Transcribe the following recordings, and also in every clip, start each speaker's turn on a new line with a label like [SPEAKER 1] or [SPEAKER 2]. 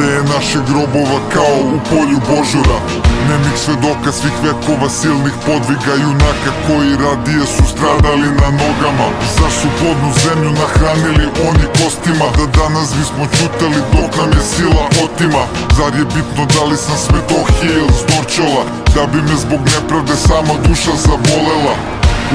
[SPEAKER 1] Ostaje naših grobova kao u polju Božura, nemih svedoka svih vekova silnih podviga junaka koji radije su stradali na nogama. Zar su plodnu zemlju nahranili oni kostima, da danas bismo ćutali dok nam je sila otima? Zar je bitno da li sam s Metohije ili s Dorćola, da bi me zbog nepravde sama duša zabolela?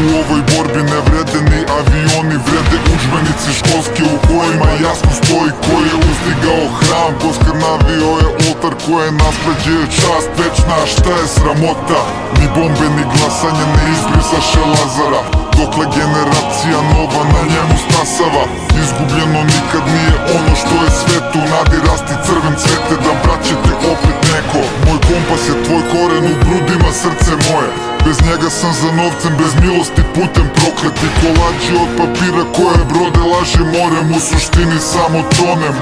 [SPEAKER 1] U ovoj borbi ne vrede ni avioni, vrede udžbenici školski u kojima jasno stoji ko je uzdigao hram, ko skrnavio je oltar, koje nasleđe je čast večna, a šta je sramota? Ni bombe ni glasanje ne izbrisaše Lazara, dokle generacija nova na njemu stasava. Izgubljeno nikad nije ono što je svetu, nadi rasti crven cvete da braće te opet neko. Moj kompas je tvoj koren, u grudima srce moje, bez njega sam za novcem, bez milosti putem prokleti. Kolači od papira koje brode laži morem, u suštini samo tonem.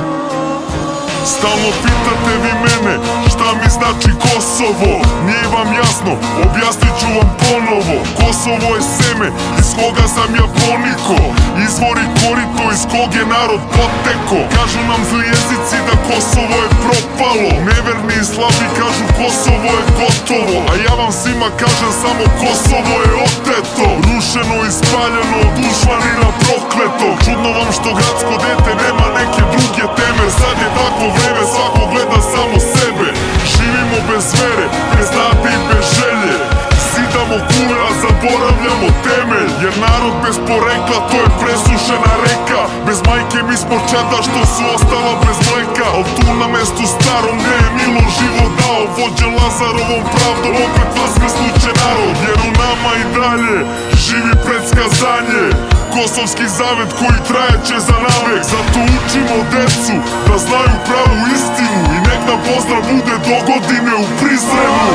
[SPEAKER 2] Stalno pitate vi mene šta mi znači Kosovo, nije vam jasno, objasnit ću vam ponovo. Kosovo je seme iz koga sam ja poniko, izvor i korito iz kog je narod poteko. Kažu nam zli jezici da Kosovo je propalo, neverni i slabi kažu Kosovo je gotovo, a ja vam svima kažem samo Kosovo je oteto, rušeno i spaljeno od dušmanina prokleto. Čudno vam što gradsko dete nema neke druge teme, sad je takvo vreme, svako gleda samo sebe. Živimo bez vere, bez nade i bez želje, zidamo kule a zaboravljamo temelj. Jer narod bez porekla to je presušena reka, bez majke mi smo čada što su ostala bez mleka. Al tu na mestu starom gde je Milo život dao, vođen Lazarovom pravdom opet vaskrsnuće narod. Jer u nama i dalje živi predskazanje, kosovski zavet koji trajeće za navek. Zato učimo decu da znaju pravu istinu i nek nam pozdrav bude do godine u Prizrenu.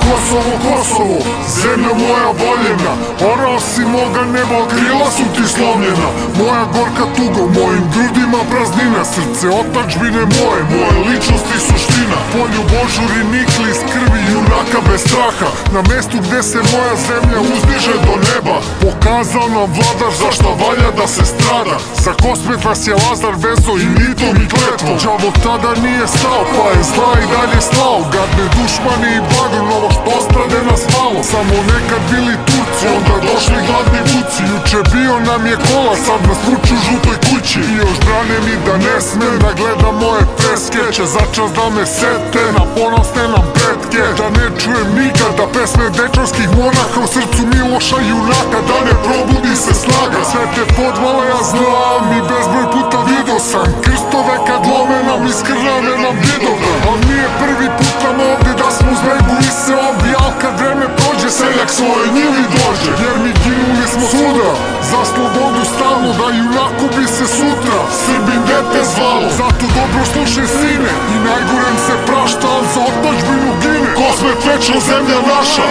[SPEAKER 1] Kosovo, Kosovo, zemlja moja voljena, orao si moga neba, krila su ti slomljena. Moja gorka tuga, u mojim grudima praznina, srce otadžbine moje, moje ličnost i suština. Polju Božuri nikli iz krvi junaka bez straha, na mestu gde se moja zemlja uzdiže do neba. Pokazao nam vladar zašto valja da se strada, za Kosmet vas je Lazar vezo i mitom i kletvom. Đavo tada nije stao, pa je zla i dalje slao, gadne dušmani i bagr, novo što ostrade nas malo. Samo nekad bili Turci, onda došli gladni vuci. Juče bio nam je kola, sad nas vuču u žutoj kući. I još brane mi da ne smem da gledam moje preskeće, začas da me sete na ponosne nam pretke. Da ne čujem nikada pesme dečarskih monaha u srcu Miloša junaka, da ne probudi se snaga. Sve te podvale ja znam i bezbroj puta vidio sam, krstove kad lome nam iz krvave nam vidovdan. Al nije prvi put nam ovde da smo uz bregu i se ovdje, al kad vreme prođe seljak svoje njivi dođe. Jer mi ginuli smo svuda za slobodu stalno, da junaku bi se sutra Srbin dete zvalo. Zato dobro slušaj sine i najgorem se prašta, al za otadžbinu gine. Kosmet večno zemlja naša.